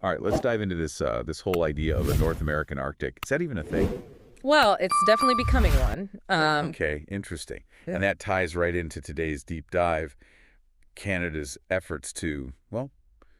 All right, let's dive into this whole idea of a North American Arctic. Is that even a thing? Well, it's definitely becoming one. Okay, interesting. Yeah. And that ties right into today's deep dive, Canada's efforts to, well,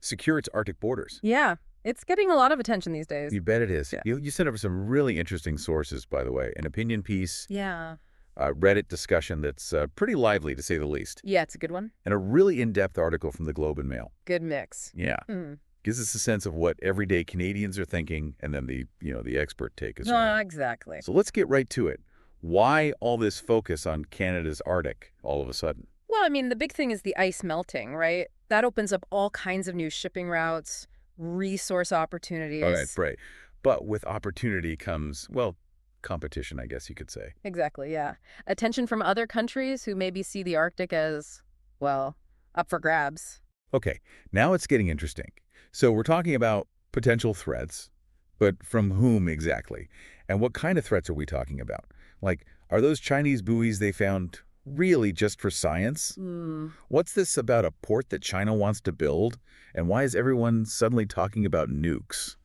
secure its Arctic borders. Yeah, it's getting a lot of attention these days. You bet it is. Yeah. You sent over some really interesting sources, by the way, an opinion piece, Yeah. Reddit discussion that's pretty lively, to say the least, Yeah, it's a good one. and a really in-depth article from the Globe and Mail. Good mix. Yeah. Mm. Gives us a sense of what everyday Canadians are thinking, and then the expert take as well. Exactly. So let's get right to it. Why all this focus on Canada's Arctic all of a sudden? Well, I mean, the big thing is the ice melting, right? That opens up all kinds of new shipping routes, resource opportunities. All right. But with opportunity comes, well, competition, I guess you could say. Exactly, yeah. Attention from other countries who maybe see the Arctic as, well, up for grabs. Okay, now it's getting interesting. So we're talking about potential threats, but from whom exactly? And what kind of threats are we talking about? Like, are those Chinese buoys they found really just for science? Hmm. What's this about a port that China wants to build? And why is everyone suddenly talking about nukes?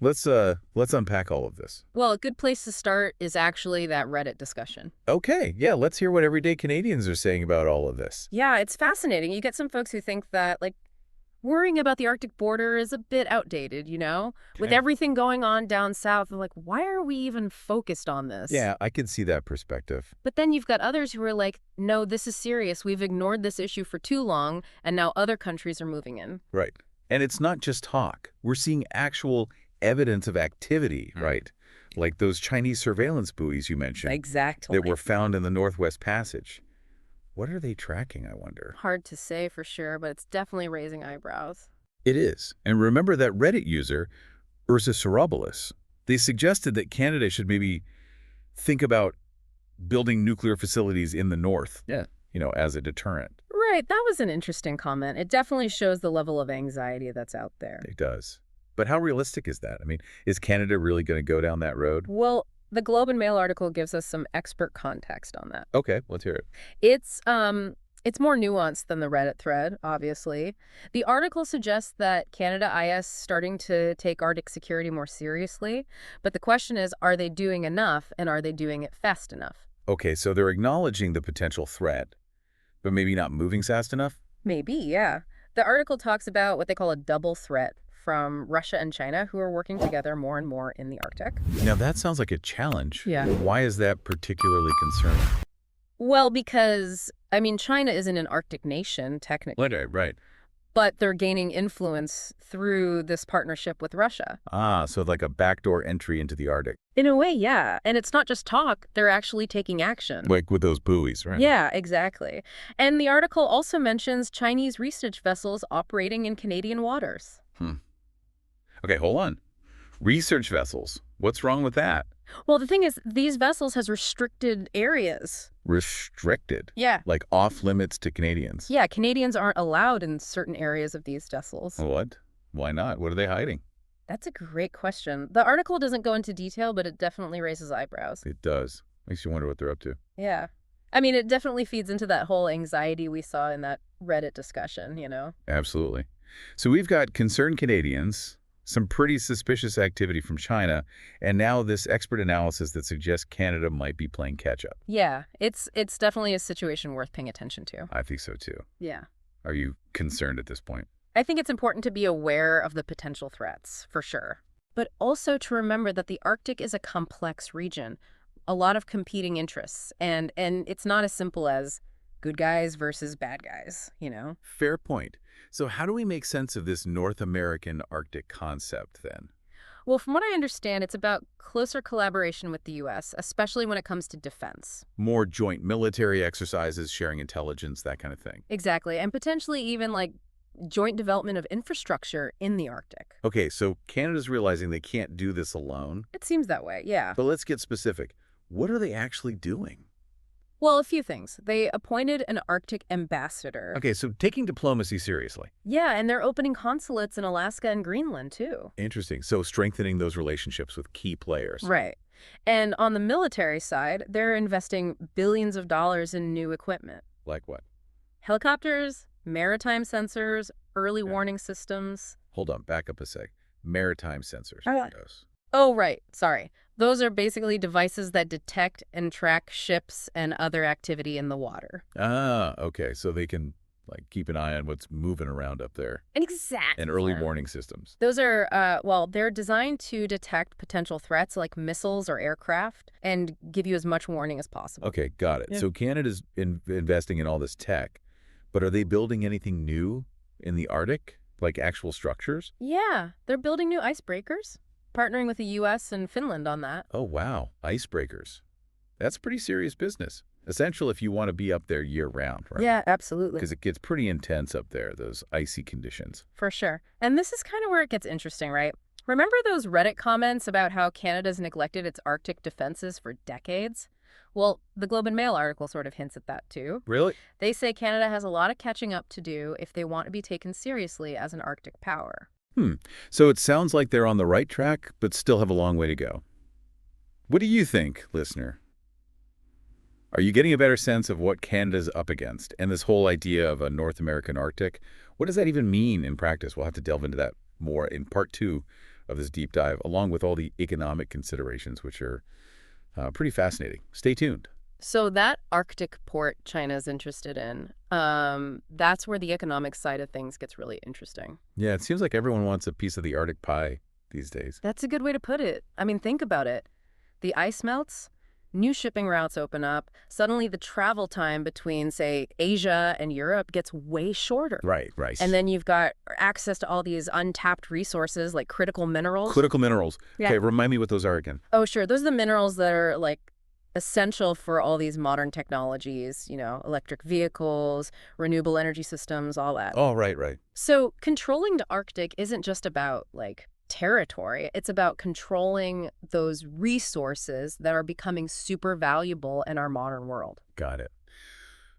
Let's unpack all of this. Well, a good place to start is actually that Reddit discussion. Okay, yeah, let's hear what everyday Canadians are saying about all of this. Yeah, it's fascinating. You get some folks who think that, like, worrying about the Arctic border is a bit outdated, you know? With Okay. everything going on down south, they're like, why are we even focused on this? Yeah, I can see that perspective. But then you've got others who are like, no, this is serious. We've ignored this issue for too long, and now other countries are moving in. Right. And it's not just talk. We're seeing actual evidence of activity, right? Like those Chinese surveillance buoys you mentioned Exactly. that were found in the Northwest Passage. What are they tracking, I wonder? Hard to say for sure, but it's definitely raising eyebrows. It is. And remember that Reddit user, Ursa Sorobulus, they suggested that Canada should maybe think about building nuclear facilities in the north, as a deterrent. Right, that was an interesting comment. It definitely shows the level of anxiety that's out there. It does. But how realistic is that? I mean, is Canada really going to go down that road? Well, the Globe and Mail article gives us some expert context on that. Okay, let's hear it. It's more nuanced than the Reddit thread, obviously. The article suggests that Canada IS starting to take Arctic security more seriously, but the question is, are they doing enough, and are they doing it fast enough? Okay, so they're acknowledging the potential threat, but maybe not moving fast enough? Maybe, yeah. The article talks about what they call a double threat from Russia and China, who are working together more and more in the Arctic. Now, that sounds like a challenge. Yeah. Why is that particularly concerning? Well, because, I mean, China isn't an Arctic nation, technically, Right. but they're gaining influence through this partnership with Russia. Ah, so like a backdoor entry into the Arctic. In a way, yeah. And it's not just talk, they're actually taking action. Like with those buoys, right? Yeah, exactly. And the article also mentions Chinese research vessels operating in Canadian waters. Okay, hold on. Research vessels. What's wrong with that? Well, the thing is, these vessels has restricted areas. Restricted. Yeah. Like off limits to Canadians. Yeah, Canadians aren't allowed in certain areas of these vessels. What? Why not? What are they hiding? That's a great question. The article doesn't go into detail, but it definitely raises eyebrows. It does. Makes you wonder what they're up to. Yeah. I mean, it definitely feeds into that whole anxiety we saw in that Reddit discussion, you know? Absolutely. So we've got concerned Canadians, some pretty suspicious activity from China, and now this expert analysis that suggests Canada might be playing catch-up. Yeah, it's definitely a situation worth paying attention to. I think so, too. Yeah. Are you concerned at this point? I think it's important to be aware of the potential threats, for sure. But also to remember that the Arctic is a complex region, a lot of competing interests, and it's not as simple as good guys versus bad guys, you know? Fair point. So how do we make sense of this North American Arctic concept, then? Well, from what I understand, it's about closer collaboration with the U.S., especially when it comes to defense. More joint military exercises, sharing intelligence, that kind of thing. Exactly, and potentially even, like, joint development of infrastructure in the Arctic. Okay, so Canada's realizing they can't do this alone. It seems that way, yeah. But let's get specific. What are they actually doing? Well, a few things. They appointed an Arctic ambassador. Okay, so taking diplomacy seriously. Yeah, and they're opening consulates in Alaska and Greenland, too. Interesting. So strengthening those relationships with key players. Right. And on the military side, they're investing billions of dollars in new equipment. Like what? Helicopters, maritime sensors, early Yeah. warning systems. Hold on, back up a sec. maritime sensors. Uh, Yes. Oh, right. Sorry. Those are basically devices that detect and track ships and other activity in the water. Ah, okay. So they can like keep an eye on what's moving around up there. And Exactly. early Yeah. warning systems. Those are, well, they're designed to detect potential threats like missiles or aircraft and give you as much warning as possible. Okay, got it. Yeah. So Canada's investing in all this tech, but are they building anything new in the Arctic, like actual structures? Yeah, they're building new icebreakers, partnering with the U.S. and Finland on that. Oh, wow. Icebreakers. That's pretty serious business. Essential if you want to be up there year round, right? Yeah, absolutely. Because it gets pretty intense up there, those icy conditions. For sure. And this is kind of where it gets interesting, right? Remember those Reddit comments about how Canada's neglected its Arctic defenses for decades? Well, the Globe and Mail article sort of hints at that too. Really? They say Canada has a lot of catching up to do if they want to be taken seriously as an Arctic power. So it sounds like they're on the right track, but still have a long way to go. What do you think, listener? Are you getting a better sense of what Canada's up against and this whole idea of a North American Arctic? What does that even mean in practice? We'll have to delve into that more in part 2 of this deep dive, along with all the economic considerations, which are pretty fascinating. Stay tuned. So that Arctic port China's interested in, that's where the economic side of things gets really interesting. Yeah, it seems like everyone wants a piece of the Arctic pie these days. That's a good way to put it. I mean, think about it. The ice melts, new shipping routes open up, suddenly the travel time between, say, Asia and Europe gets way shorter. Right, right. And then you've got access to all these untapped resources like critical minerals. Critical minerals. Yeah. Okay, remind me what those are again. Oh, sure. Those are the minerals that are like essential for all these modern technologies, electric vehicles, renewable energy systems, all that. Oh, right, right. So controlling the Arctic isn't just about like territory. It's about controlling those resources that are becoming super valuable in our modern world. Got it.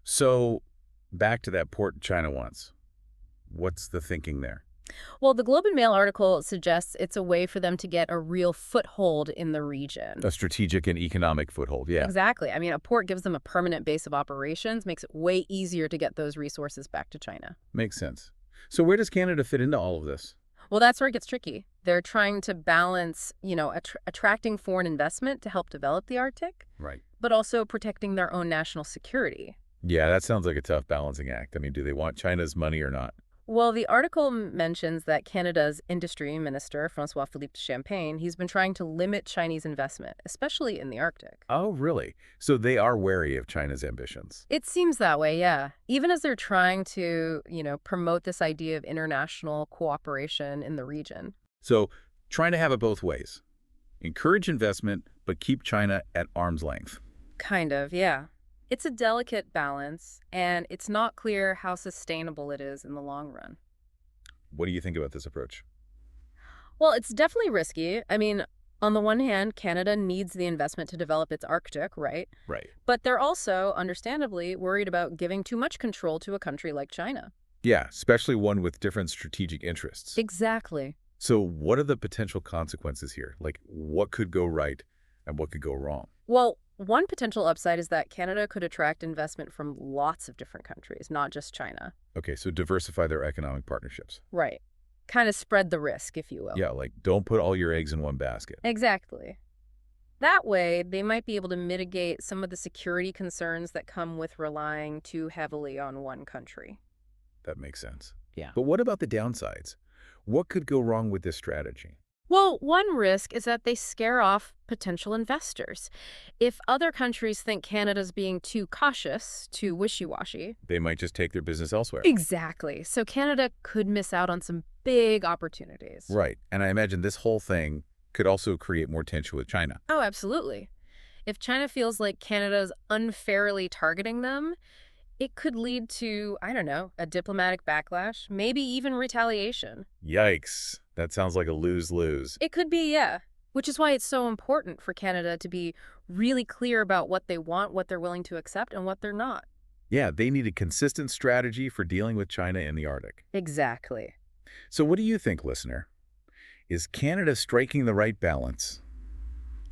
So back to that port China wants. What's the thinking there? Well, the Globe and Mail article suggests it's a way for them to get a real foothold in the region. A strategic and economic foothold, yeah. Exactly. I mean, a port gives them a permanent base of operations, makes it way easier to get those resources back to China. Makes sense. So where does Canada fit into all of this? Well, that's where it gets tricky. They're trying to balance, attracting foreign investment to help develop the Arctic, Right. but also protecting their own national security. Yeah, that sounds like a tough balancing act. I mean, do they want China's money or not? Well, the article mentions that Canada's industry minister, François-Philippe Champagne, he's been trying to limit Chinese investment, especially in the Arctic. Oh, really? So they are wary of China's ambitions. It seems that way, yeah. Even as they're trying to, promote this idea of international cooperation in the region. So trying to have it both ways. Encourage investment, but keep China at arm's length. Kind of, yeah. It's a delicate balance, and it's not clear how sustainable it is in the long run. What do you think about this approach? Well, it's definitely risky. I mean, on the one hand, Canada needs the investment to develop its Arctic, right? Right. But they're also, understandably, worried about giving too much control to a country like China. Yeah, especially one with different strategic interests. Exactly. So what are the potential consequences here? Like, what could go right and what could go wrong? Well, one potential upside is that Canada could attract investment from lots of different countries, not just China. Okay, so diversify their economic partnerships. Right. Kind of spread the risk, if you will. Yeah, like don't put all your eggs in one basket. Exactly. That way, they might be able to mitigate some of the security concerns that come with relying too heavily on one country. That makes sense. Yeah. But what about the downsides? What could go wrong with this strategy? Well, one risk is that they scare off potential investors. If other countries think Canada's being too cautious, too wishy-washy. They might just take their business elsewhere. Exactly. So Canada could miss out on some big opportunities. Right. And I imagine this whole thing could also create more tension with China. Oh, absolutely. If China feels like Canada's unfairly targeting them, it could lead to, I don't know, a diplomatic backlash, maybe even retaliation. Yikes. That sounds like a lose-lose. It could be, yeah. Which is why it's so important for Canada to be really clear about what they want, what they're willing to accept, and what they're not. Yeah, they need a consistent strategy for dealing with China in the Arctic. Exactly. So what do you think, listener? Is Canada striking the right balance?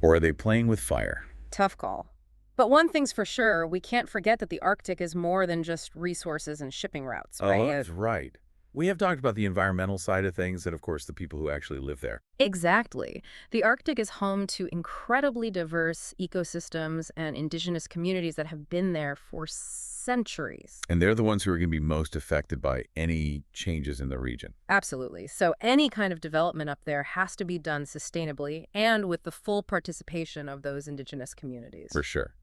Or are they playing with fire? Tough call. But one thing's for sure, we can't forget that the Arctic is more than just resources and shipping routes, right? Oh, that's right. We have talked about the environmental side of things and, of course, the people who actually live there. Exactly. The Arctic is home to incredibly diverse ecosystems and indigenous communities that have been there for centuries. And they're the ones who are going to be most affected by any changes in the region. Absolutely. So any kind of development up there has to be done sustainably and with the full participation of those indigenous communities. For sure.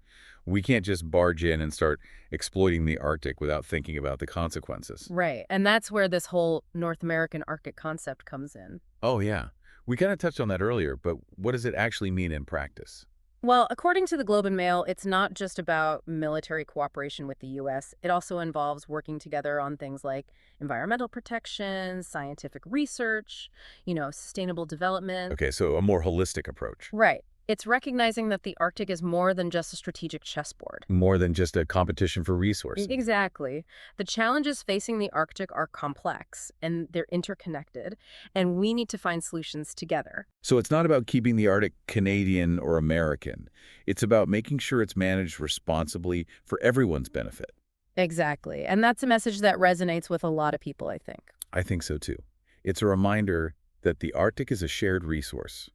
We can't just barge in and start exploiting the Arctic without thinking about the consequences. Right. And that's where this whole North American Arctic concept comes in. Oh, yeah. We kind of touched on that earlier, but what does it actually mean in practice? Well, according to the Globe and Mail, it's not just about military cooperation with the U.S. It also involves working together on things like environmental protection, scientific research, sustainable development. Okay, so a more holistic approach. Right. It's recognizing that the Arctic is more than just a strategic chessboard. More than just a competition for resources. Exactly. The challenges facing the Arctic are complex, and they're interconnected, and we need to find solutions together. So it's not about keeping the Arctic Canadian or American. It's about making sure it's managed responsibly for everyone's benefit. Exactly. And that's a message that resonates with a lot of people, I think. I think so too. It's a reminder that the Arctic is a shared resource,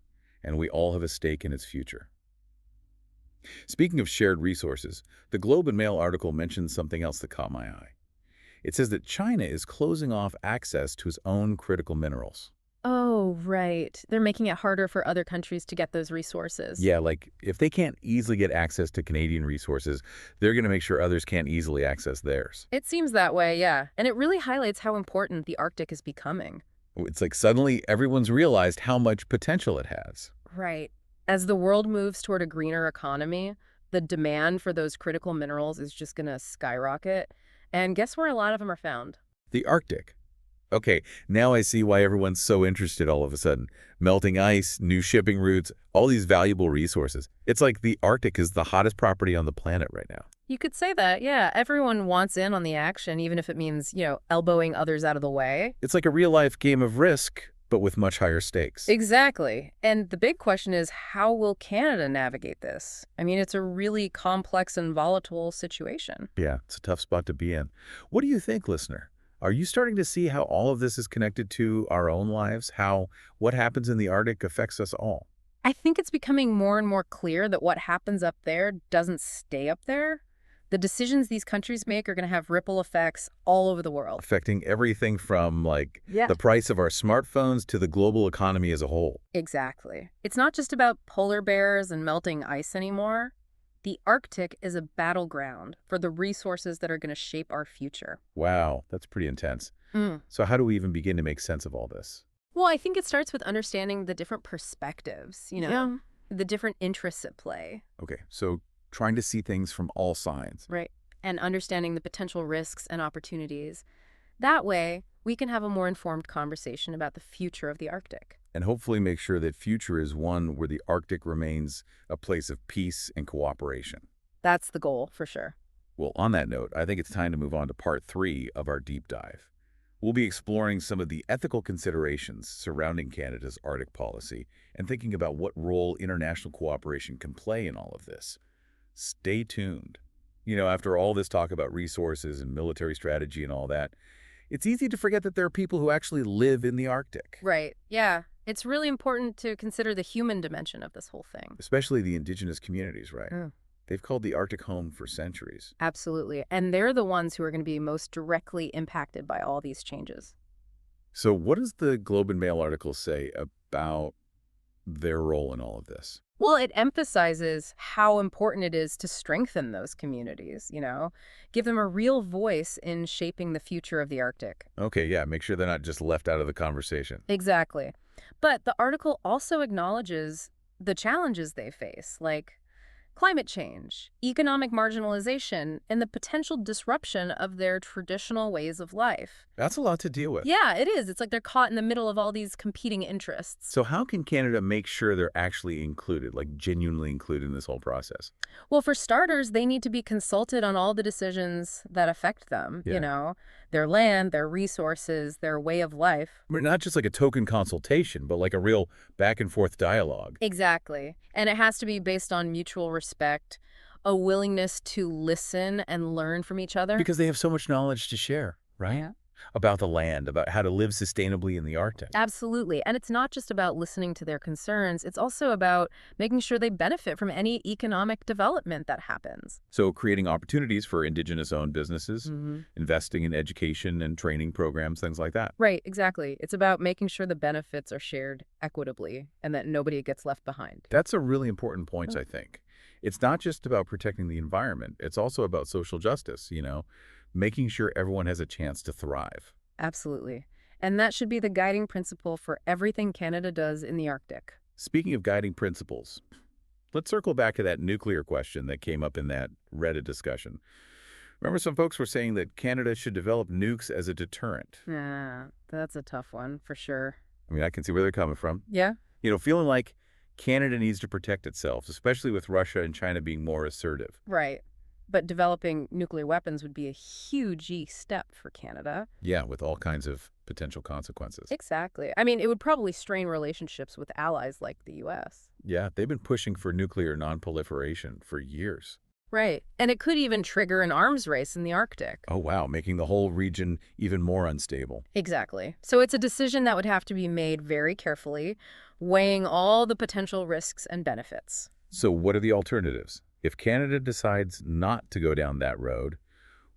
and we all have a stake in its future. Speaking of shared resources, the Globe and Mail article mentions something else that caught my eye. It says that China is closing off access to its own critical minerals. Oh, right. They're making it harder for other countries to get those resources. Yeah, like if they can't easily get access to Canadian resources, they're going to make sure others can't easily access theirs. It seems that way, yeah. And it really highlights how important the Arctic is becoming. It's like suddenly everyone's realized how much potential it has. Right. As the world moves toward a greener economy, the demand for those critical minerals is just going to skyrocket. And guess where a lot of them are found? The Arctic. Okay, now I see why everyone's so interested all of a sudden. Melting ice, new shipping routes, all these valuable resources. It's like the Arctic is the hottest property on the planet right now. You could say that, yeah. Everyone wants in on the action, even if it means, elbowing others out of the way. It's like a real-life game of Risk, but with much higher stakes. Exactly. And the big question is, how will Canada navigate this? I mean, it's a really complex and volatile situation. Yeah, it's a tough spot to be in. What do you think, listener? Are you starting to see how all of this is connected to our own lives? How what happens in the Arctic affects us all? I think it's becoming more and more clear that what happens up there doesn't stay up there. The decisions these countries make are going to have ripple effects all over the world. Affecting everything from, like, Yeah. the price of our smartphones to the global economy as a whole. Exactly. It's not just about polar bears and melting ice anymore. The Arctic is a battleground for the resources that are going to shape our future. Wow, that's pretty intense. Mm. So how do we even begin to make sense of all this? Well, I think it starts with understanding the different perspectives, Yeah. the different interests at play. Okay, so trying to see things from all sides. Right. And understanding the potential risks and opportunities. That way, we can have a more informed conversation about the future of the Arctic. And hopefully make sure that future is one where the Arctic remains a place of peace and cooperation. That's the goal, for sure. Well, on that note, I think it's time to move on to part 3 of our deep dive. We'll be exploring some of the ethical considerations surrounding Canada's Arctic policy and thinking about what role international cooperation can play in all of this. Stay tuned. After all this talk about resources and military strategy and all that, it's easy to forget that there are people who actually live in the Arctic. Right. Yeah. It's really important to consider the human dimension of this whole thing. Especially the Indigenous communities, right? Mm. They've called the Arctic home for centuries. Absolutely. And they're the ones who are going to be most directly impacted by all these changes. So what does the Globe and Mail article say about their role in all of this? Well, it emphasizes how important it is to strengthen those communities, give them a real voice in shaping the future of the Arctic. Okay, yeah, make sure they're not just left out of the conversation. Exactly. But the article also acknowledges the challenges they face, like climate change, economic marginalization, and the potential disruption of their traditional ways of life. That's a lot to deal with. Yeah, it is. It's like they're caught in the middle of all these competing interests. So how can Canada make sure they're actually included, like genuinely included in this whole process? Well, for starters, they need to be consulted on all the decisions that affect them, their land, their resources, their way of life. I mean, not just like a token consultation, but like a real back and forth dialogue. Exactly. And it has to be based on mutual respect, a willingness to listen and learn from each other. Because they have so much knowledge to share, right? Yeah. About the land, about how to live sustainably in the Arctic. Absolutely. And it's not just about listening to their concerns, it's also about making sure they benefit from any economic development that happens. So creating opportunities for Indigenous-owned businesses, Hmm. investing in education and training programs, things like that. Right, exactly. It's about making sure the benefits are shared equitably and that nobody gets left behind. That's a really important point, I think. It's not just about protecting the environment. It's also about social justice, making sure everyone has a chance to thrive. Absolutely. And that should be the guiding principle for everything Canada does in the Arctic. Speaking of guiding principles, let's circle back to that nuclear question that came up in that Reddit discussion. Remember some folks were saying that Canada should develop nukes as a deterrent. Yeah, that's a tough one for sure. I mean, I can see where they're coming from. Yeah? Feeling like Canada needs to protect itself, especially with Russia and China being more assertive. Right. But developing nuclear weapons would be a huge step for Canada. Yeah, with all kinds of potential consequences. Exactly. I mean, it would probably strain relationships with allies like the U.S. Yeah, they've been pushing for nuclear nonproliferation for years. Right. And it could even trigger an arms race in the Arctic. Oh, wow, making the whole region even more unstable. Exactly. So it's a decision that would have to be made very carefully, weighing all the potential risks and benefits. So what are the alternatives? If Canada decides not to go down that road,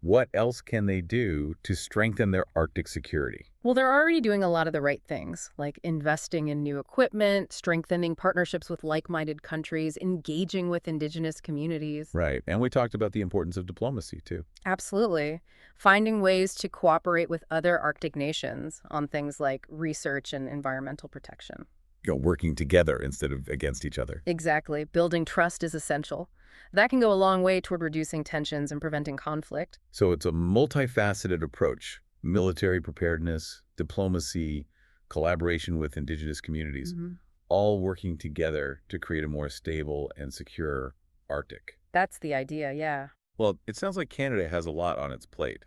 what else can they do to strengthen their Arctic security? Well, they're already doing a lot of the right things, like investing in new equipment, strengthening partnerships with like-minded countries, engaging with Indigenous communities. Right, and we talked about the importance of diplomacy, too. Absolutely. Finding ways to cooperate with other Arctic nations on things like research and environmental protection. Working together instead of against each other. Exactly. Building trust is essential. That can go a long way toward reducing tensions and preventing conflict. So it's a multifaceted approach. Military preparedness, diplomacy, collaboration with Indigenous communities, Hmm. all working together to create a more stable and secure Arctic. That's the idea, yeah. Well, it sounds like Canada has a lot on its plate.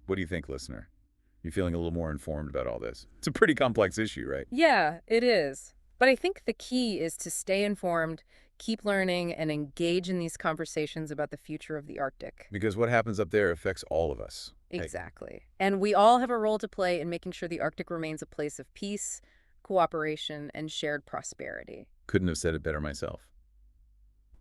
What do you think, listener? You feeling a little more informed about all this? It's a pretty complex issue, right? Yeah, it is. But I think the key is to stay informed, keep learning, and engage in these conversations about the future of the Arctic. Because what happens up there affects all of us. Exactly. And we all have a role to play in making sure the Arctic remains a place of peace, cooperation, and shared prosperity. Couldn't have said it better myself.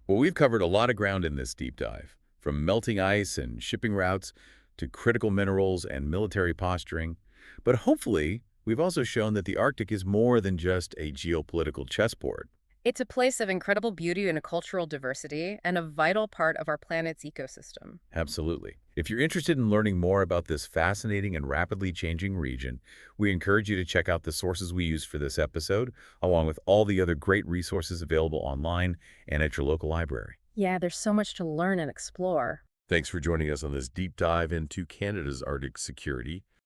Well, we've covered a lot of ground in this deep dive, from melting ice and shipping routes to critical minerals and military posturing. But hopefully, we've also shown that the Arctic is more than just a geopolitical chessboard. It's a place of incredible beauty and cultural diversity, and a vital part of our planet's ecosystem. Absolutely. If you're interested in learning more about this fascinating and rapidly changing region, we encourage you to check out the sources we used for this episode, along with all the other great resources available online and at your local library. Yeah, there's so much to learn and explore. Thanks for joining us on this deep dive into Canada's Arctic security.